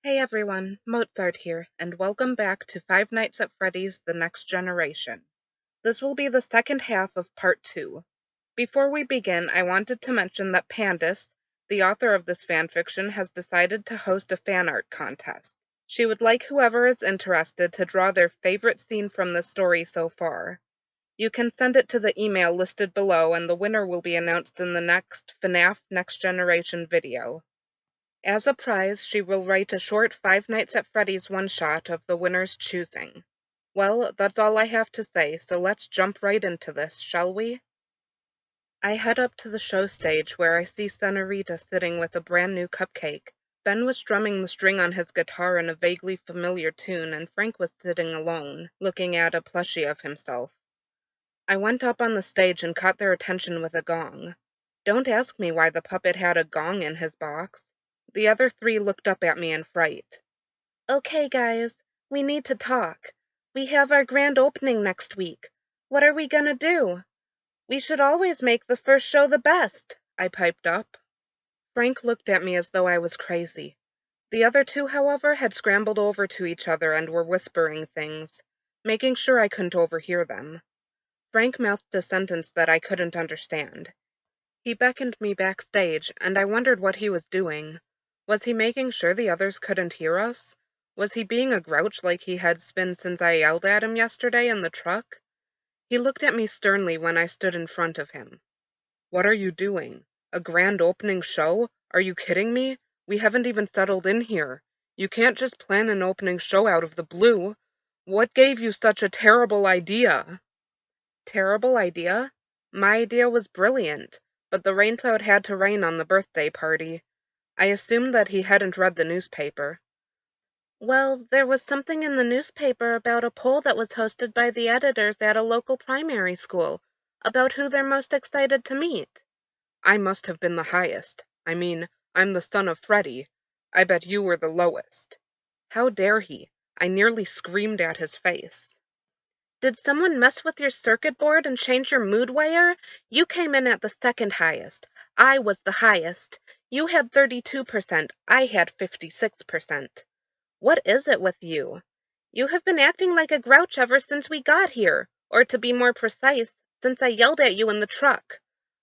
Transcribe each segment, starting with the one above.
Hey everyone, Mozart here, and welcome back to Five Nights at Freddy's The Next Generation. This will be the second half of Part 2. Before we begin, I wanted to mention that Pandis, the author of this fanfiction, has decided to host a fan art contest. She would like whoever is interested to draw their favorite scene from the story so far. You can send it to the email listed below, and the winner will be announced in the next FNAF Next Generation video. As a prize, she will write a short Five Nights at Freddy's one-shot of the winner's choosing. Well, that's all I have to say, so let's jump right into this, shall we? I head up to the show stage where I see Senorita sitting with a brand new cupcake. Ben was strumming the string on his guitar in a vaguely familiar tune, and Frank was sitting alone, looking at a plushie of himself. I went up on the stage and caught their attention with a gong. Don't ask me why the puppet had a gong in his box. The other three looked up at me in fright. Okay, guys, we need to talk. We have our grand opening next week. What are we gonna do? We should always make the first show the best, I piped up. Frank looked at me as though I was crazy. The other two, however, had scrambled over to each other and were whispering things, making sure I couldn't overhear them. Frank mouthed a sentence that I couldn't understand. He beckoned me backstage, and I wondered what he was doing. Was he making sure the others couldn't hear us? Was he being a grouch like he had been since I yelled at him yesterday in the truck? He looked at me sternly when I stood in front of him. What are you doing? A grand opening show? Are you kidding me? We haven't even settled in here. You can't just plan an opening show out of the blue. What gave you such a terrible idea? Terrible idea? My idea was brilliant, but the rain cloud had to rain on the birthday party. I assumed that he hadn't read the newspaper. Well, there was something in the newspaper about a poll that was hosted by the editors at a local primary school, about who they're most excited to meet. I must have been the highest. I mean, I'm the son of Freddy. I bet you were the lowest. How dare he? I nearly screamed at his face. Did someone mess with your circuit board and change your mood weigher? You came in at the second highest. I was the highest. You had 32%. I had 56%. What is it with you? You have been acting like a grouch ever since we got here, or to be more precise, since I yelled at you in the truck.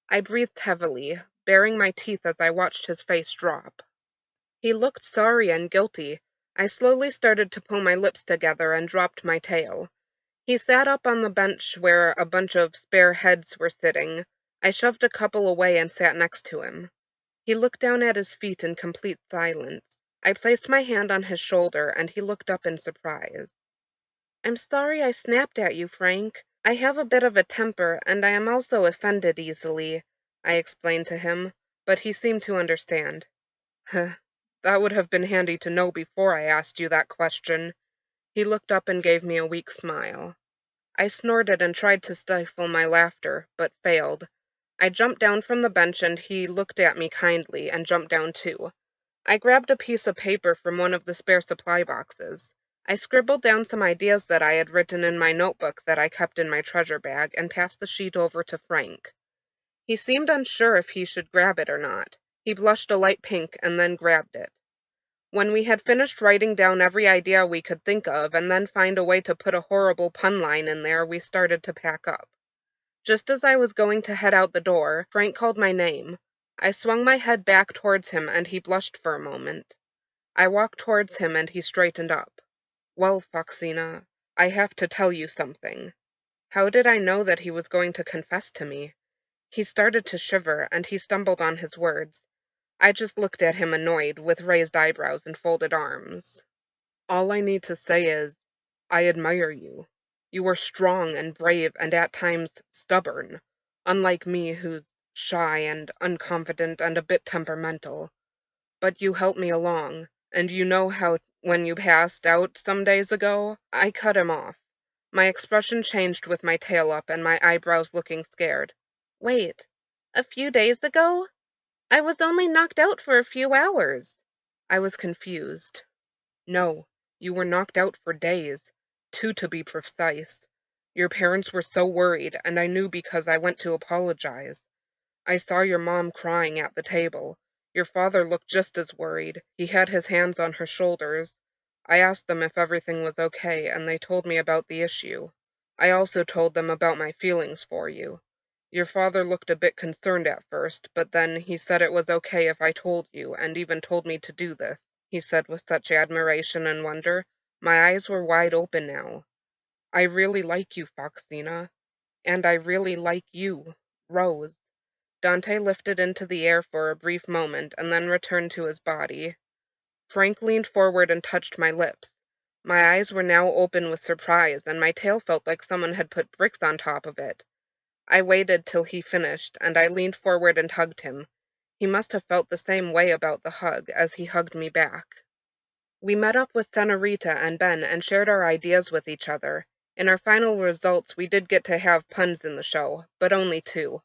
I breathed heavily, baring my teeth as I watched his face drop. He looked sorry and guilty. I slowly started to pull my lips together and dropped my tail. He sat up on the bench where a bunch of spare heads were sitting. I shoved a couple away and sat next to him. He looked down at his feet in complete silence. I placed my hand on his shoulder, and he looked up in surprise. I'm sorry I snapped at you, Frank. I have a bit of a temper, and I am also offended easily, I explained to him, but he seemed to understand. Huh, that would have been handy to know before I asked you that question. He looked up and gave me a weak smile. I snorted and tried to stifle my laughter, but failed. I jumped down from the bench and he looked at me kindly and jumped down too. I grabbed a piece of paper from one of the spare supply boxes. I scribbled down some ideas that I had written in my notebook that I kept in my treasure bag and passed the sheet over to Frank. He seemed unsure if he should grab it or not. He blushed a light pink and then grabbed it. When we had finished writing down every idea we could think of and then find a way to put a horrible pun line in there, we started to pack up. Just as I was going to head out the door, Frank called my name. I swung my head back towards him and he blushed for a moment. I walked towards him and he straightened up. Well, Foxina, I have to tell you something. How did I know that he was going to confess to me? He started to shiver and he stumbled on his words. I just looked at him annoyed, with raised eyebrows and folded arms. All I need to say is, I admire you. You are strong and brave and at times stubborn, unlike me who's shy and unconfident and a bit temperamental. But you helped me along, and you know how when you passed out some days ago, I cut him off. My expression changed with my tail up and my eyebrows looking scared. Wait, a few days ago? I was only knocked out for a few hours. I was confused. No, you were knocked out for days, 2 to be precise. Your parents were so worried, and I knew because I went to apologize. I saw your mom crying at the table. Your father looked just as worried. He had his hands on her shoulders. I asked them if everything was okay, and they told me about the issue. I also told them about my feelings for you. Your father looked a bit concerned at first, but then he said it was okay if I told you, and even told me to do this, he said with such admiration and wonder. My eyes were wide open now. I really like you, Foxina. And I really like you, Rose. Dante lifted into the air for a brief moment, and then returned to his body. Frank leaned forward and touched my lips. My eyes were now open with surprise, and my tail felt like someone had put bricks on top of it. I waited till he finished, and I leaned forward and hugged him. He must have felt the same way about the hug, as he hugged me back. We met up with Senorita and Ben and shared our ideas with each other. In our final results, we did get to have puns in the show, but only 2.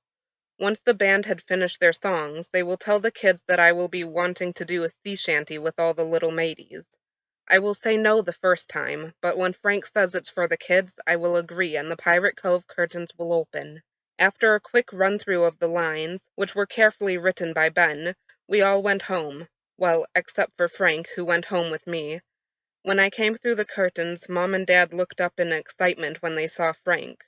Once the band had finished their songs, they will tell the kids that I will be wanting to do a sea shanty with all the little mateys. I will say no the first time, but when Frank says it's for the kids, I will agree and the Pirate Cove curtains will open. After a quick run-through of the lines, which were carefully written by Ben, we all went home. Well, except for Frank, who went home with me. When I came through the curtains, Mom and Dad looked up in excitement when they saw Frank.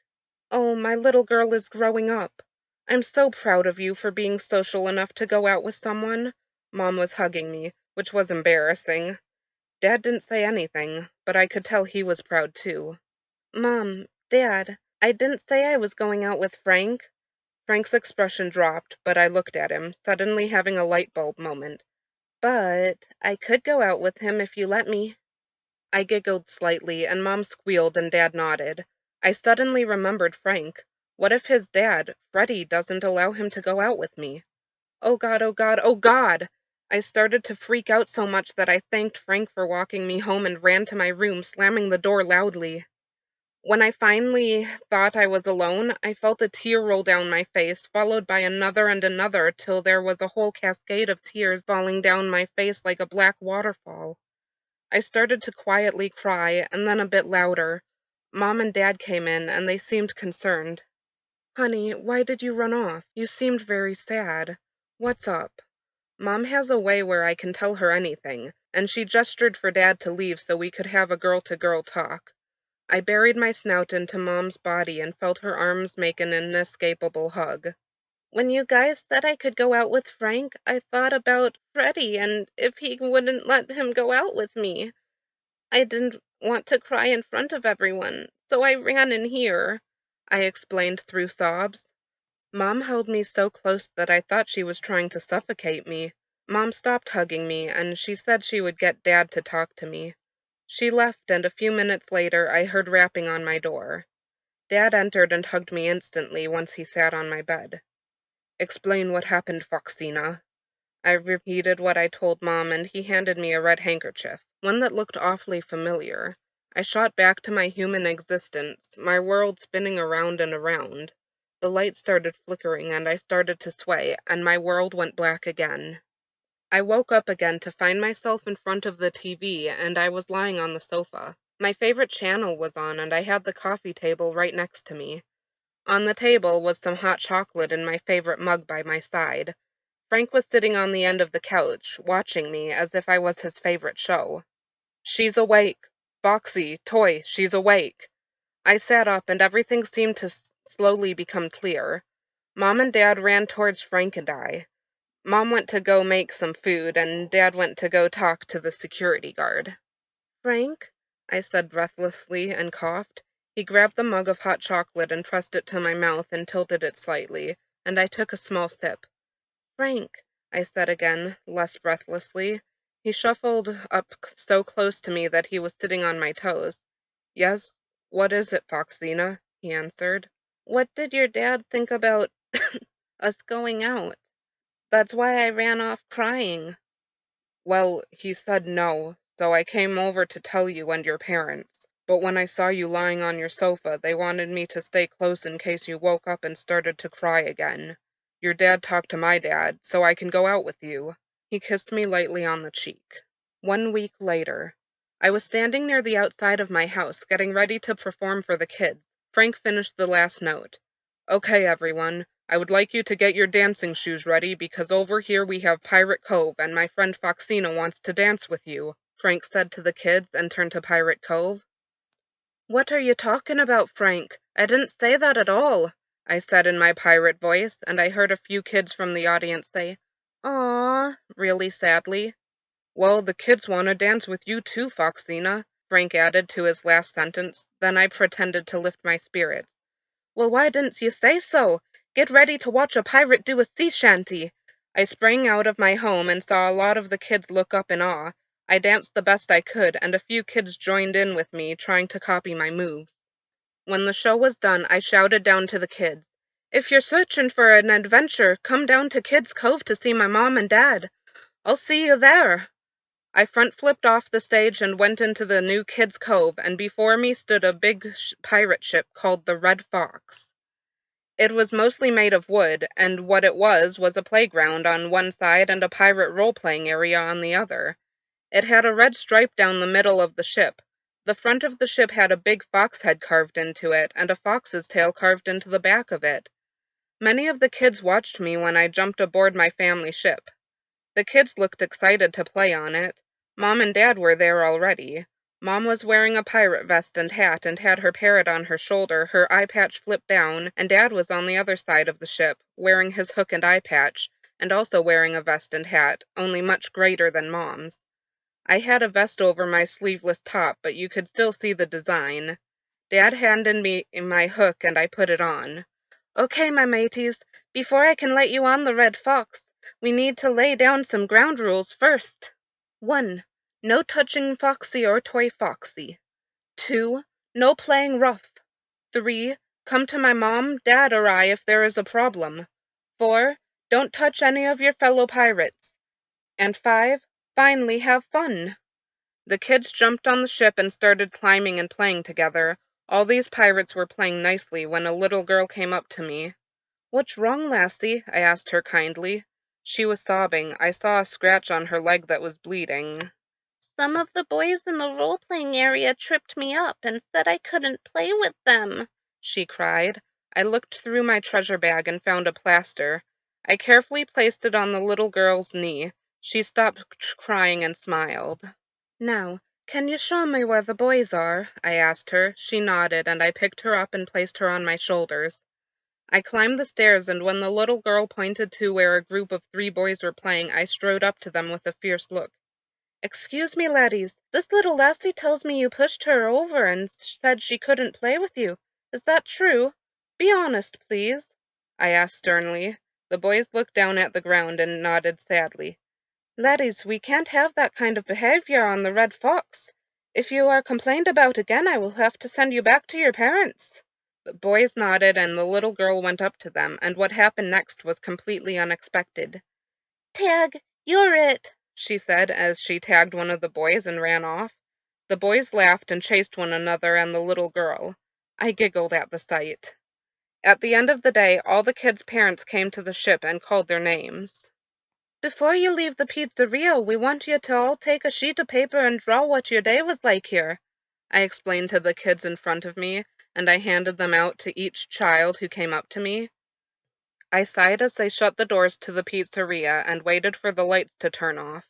"Oh, my little girl is growing up. I'm so proud of you for being social enough to go out with someone." Mom was hugging me, which was embarrassing. Dad didn't say anything, but I could tell he was proud too. "Mom, Dad, I didn't say I was going out with Frank." Frank's expression dropped, but I looked at him, suddenly having a light bulb moment. "But I could go out with him if you let me." I giggled slightly, and Mom squealed and Dad nodded. I suddenly remembered Frank. What if his dad, Freddie, doesn't allow him to go out with me? Oh God, oh God, oh God! I started to freak out so much that I thanked Frank for walking me home and ran to my room, slamming the door loudly. When I finally thought I was alone, I felt a tear roll down my face, followed by another and another, till there was a whole cascade of tears falling down my face like a black waterfall. I started to quietly cry, and then a bit louder. Mom and Dad came in, and they seemed concerned. "Honey, why did you run off? You seemed very sad. What's up?" Mom has a way where I can tell her anything, and she gestured for Dad to leave so we could have a girl-to-girl talk. I buried my snout into Mom's body and felt her arms make an inescapable hug. "When you guys said I could go out with Frank, I thought about Freddie and if he wouldn't let him go out with me. I didn't want to cry in front of everyone, so I ran in here," I explained through sobs. Mom held me so close that I thought she was trying to suffocate me. Mom stopped hugging me, and she said she would get Dad to talk to me. She left, and a few minutes later I heard rapping on my door. Dad entered and hugged me instantly once he sat on my bed. "Explain what happened, Foxina." I repeated what I told Mom, and he handed me a red handkerchief, one that looked awfully familiar. I shot back to my human existence, my world spinning around and around. The light started flickering, and I started to sway, and my world went black again. I woke up again to find myself in front of the TV, and I was lying on the sofa. My favorite channel was on, and I had the coffee table right next to me. On the table was some hot chocolate in my favorite mug by my side. Frank was sitting on the end of the couch, watching me as if I was his favorite show. "She's awake. Foxy, Toy, she's awake." I sat up, and everything seemed to slowly become clear. Mom and Dad ran towards Frank and I. Mom went to go make some food, and Dad went to go talk to the security guard. "Frank?" I said breathlessly, and coughed. He grabbed the mug of hot chocolate and pressed it to my mouth and tilted it slightly, and I took a small sip. "Frank," I said again, less breathlessly. He shuffled up so close to me that he was sitting on my toes. "Yes, what is it, Foxina?" he answered. "What did your dad think about us going out? That's why I ran off crying." "Well, he said no, so I came over to tell you and your parents. But when I saw you lying on your sofa, they wanted me to stay close in case you woke up and started to cry again. Your dad talked to my dad, so I can go out with you." He kissed me lightly on the cheek. 1 week later. I was standing near the outside of my house, getting ready to perform for the kids. Frank finished the last note. "Okay, everyone, I would like you to get your dancing shoes ready because over here we have Pirate Cove and my friend Foxina wants to dance with you, Frank said to the kids and turned to Pirate Cove. What are you talking about, Frank? I didn't say that at all, I said in my pirate voice, and I heard a few kids from the audience say, "Aww," really sadly. Well, the kids want to dance with you too, Foxina, Frank added to his last sentence. Then I pretended to lift my spirits. Well, why didn't you say so? Get ready to watch a pirate do a sea shanty. I sprang out of my home and saw a lot of the kids look up in awe. I danced the best I could, and a few kids joined in with me, trying to copy my moves. When the show was done, I shouted down to the kids, "If you're searching for an adventure, come down to Kids Cove to see my mom and dad. I'll see you there." I front flipped off the stage and went into the new Kids Cove, and before me stood a big pirate ship called the Red Fox. It was mostly made of wood, and what it was a playground on one side and a pirate role-playing area on the other. It had a red stripe down the middle of the ship. The front of the ship had a big fox head carved into it, and a fox's tail carved into the back of it. Many of the kids watched me when I jumped aboard my family ship. The kids looked excited to play on it. Mom and Dad were there already. Mom was wearing a pirate vest and hat and had her parrot on her shoulder, her eye patch flipped down, and Dad was on the other side of the ship, wearing his hook and eye patch, and also wearing a vest and hat, only much greater than Mom's. I had a vest over my sleeveless top, but you could still see the design. Dad handed me my hook and I put it on. "Okay, my mateys, before I can let you on the Red Fox, we need to lay down some ground rules first. 1. No touching Foxy or Toy Foxy. 2. No playing rough. 3. Come to my mom, Dad, or I if there is a problem. 4. Don't touch any of your fellow pirates. And 5. Finally, have fun." The kids jumped on the ship and started climbing and playing together. All these pirates were playing nicely when a little girl came up to me. "What's wrong, lassie?" I asked her kindly. She was sobbing. I saw a scratch on her leg that was bleeding. "Some of the boys in the role-playing area tripped me up and said I couldn't play with them," she cried. I looked through my treasure bag and found a plaster. I carefully placed it on the little girl's knee. She stopped crying and smiled. "Now, can you show me where the boys are?" I asked her. She nodded, and I picked her up and placed her on my shoulders. I climbed the stairs, and when the little girl pointed to where a group of 3 boys were playing, I strode up to them with a fierce look. "Excuse me, laddies, this little lassie tells me you pushed her over and said she couldn't play with you. Is that true? Be honest, please," I asked sternly. The boys looked down at the ground and nodded sadly. "Laddies, we can't have that kind of behavior on the Red Fox. If you are complained about again, I will have to send you back to your parents." The boys nodded, and the little girl went up to them, and what happened next was completely unexpected. "Tag, you're it," she said as she tagged one of the boys and ran off. The boys laughed and chased one another and the little girl. I giggled at the sight. At the end of the day, all the kids' parents came to the ship and called their names. "Before you leave the pizzeria, we want you to all take a sheet of paper and draw what your day was like here," I explained to the kids in front of me, and I handed them out to each child who came up to me. I sighed as they shut the doors to the pizzeria and waited for the lights to turn off.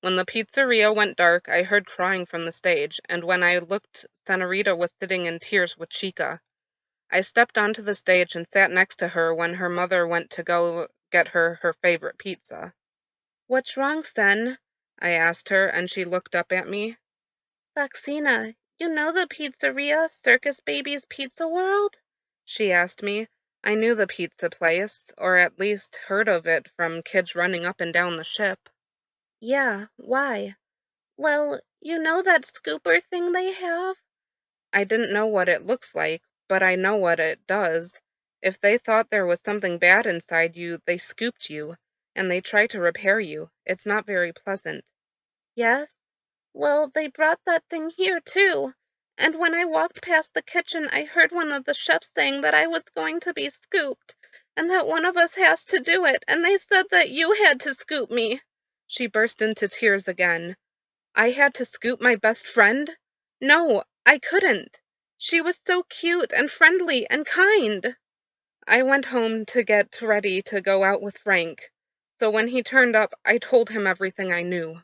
When the pizzeria went dark, I heard crying from the stage, and when I looked, Senorita was sitting in tears with Chica. I stepped onto the stage and sat next to her when her mother went to go get her favorite pizza. "What's wrong, Sen?" I asked her, and she looked up at me. "Foxina, you know the pizzeria, Circus Baby's Pizza World?" she asked me. I knew the pizza place, or at least heard of it from kids running up and down the ship. "Yeah, why?" "Well, you know that scooper thing they have?" I didn't know what it looks like, but I know what it does. If they thought there was something bad inside you, they scooped you, and they try to repair you. It's not very pleasant. "Yes? Well, they brought that thing here, too. And when I walked past the kitchen, I heard one of the chefs saying that I was going to be scooped, and that one of us has to do it, and they said that you had to scoop me." She burst into tears again. I had to scoop my best friend? No, I couldn't. She was so cute and friendly and kind. I went home to get ready to go out with Frank, so when he turned up, I told him everything I knew.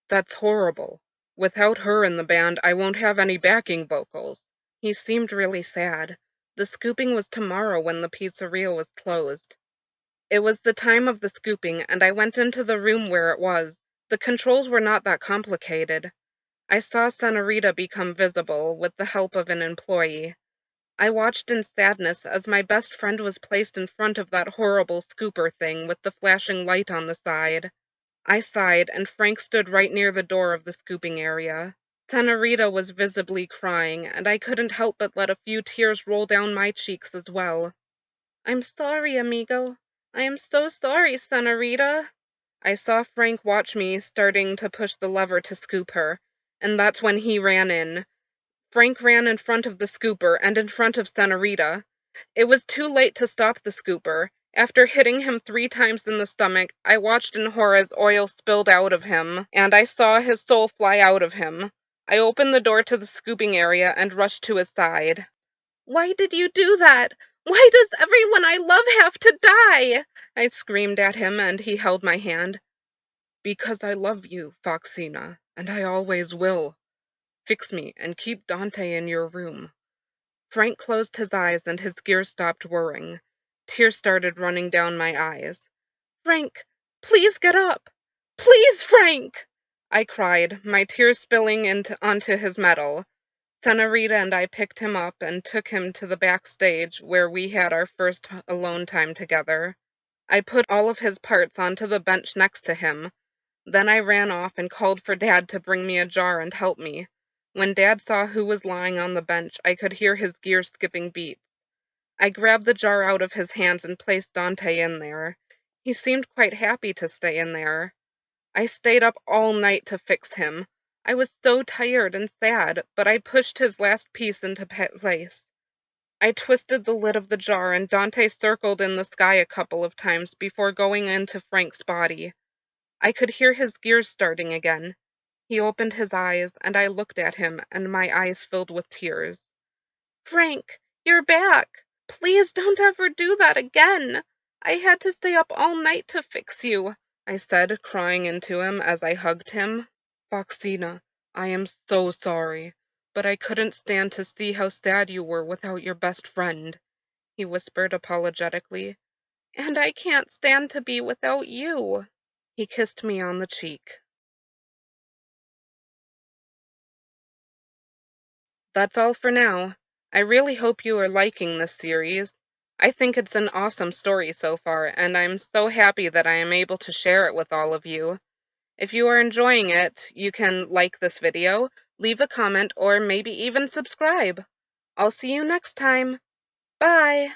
That's horrible. Without her in the band, I won't have any backing vocals. He seemed really sad. The scooping was tomorrow when the pizzeria was closed. It was the time of the scooping, and I went into the room where it was. The controls were not that complicated. I saw Senorita become visible with the help of an employee. I watched in sadness as my best friend was placed in front of that horrible scooper thing with the flashing light on the side. I sighed, and Frank stood right near the door of the scooping area. Senorita was visibly crying, and I couldn't help but let a few tears roll down my cheeks as well. I'm sorry, amigo. I am so sorry, Senorita. I saw Frank watch me starting to push the lever to scoop her, and that's when he ran in. Frank ran in front of the scooper and in front of Senorita. It was too late to stop the scooper. After hitting him 3 times in the stomach, I watched in horror as oil spilled out of him, and I saw his soul fly out of him. I opened the door to the scooping area and rushed to his side. Why did you do that? Why does everyone I love have to die? I screamed at him, and he held my hand. Because I love you, Foxina, and I always will. Fix me and keep Dante in your room. Frank closed his eyes and his gears stopped whirring. Tears started running down my eyes. Frank, please get up. Please, Frank! I cried, my tears spilling onto his metal. Senorita and I picked him up and took him to the backstage where we had our first alone time together. I put all of his parts onto the bench next to him. Then I ran off and called for Dad to bring me a jar and help me. When Dad saw who was lying on the bench, I could hear his gears skipping beats. I grabbed the jar out of his hands and placed Dante in there. He seemed quite happy to stay in there. I stayed up all night to fix him. I was so tired and sad, but I pushed his last piece into place. I twisted the lid of the jar and Dante circled in the sky a couple of times before going into Frank's body. I could hear his gears starting again. He opened his eyes, and I looked at him, and my eyes filled with tears. Frank, you're back. Please don't ever do that again. I had to stay up all night to fix you, I said, crying into him as I hugged him. Foxina, I am so sorry, but I couldn't stand to see how sad you were without your best friend, he whispered apologetically. And I can't stand to be without you. He kissed me on the cheek. That's all for now. I really hope you are liking this series. I think it's an awesome story so far, and I'm so happy that I am able to share it with all of you. If you are enjoying it, you can like this video, leave a comment, or maybe even subscribe. I'll see you next time. Bye!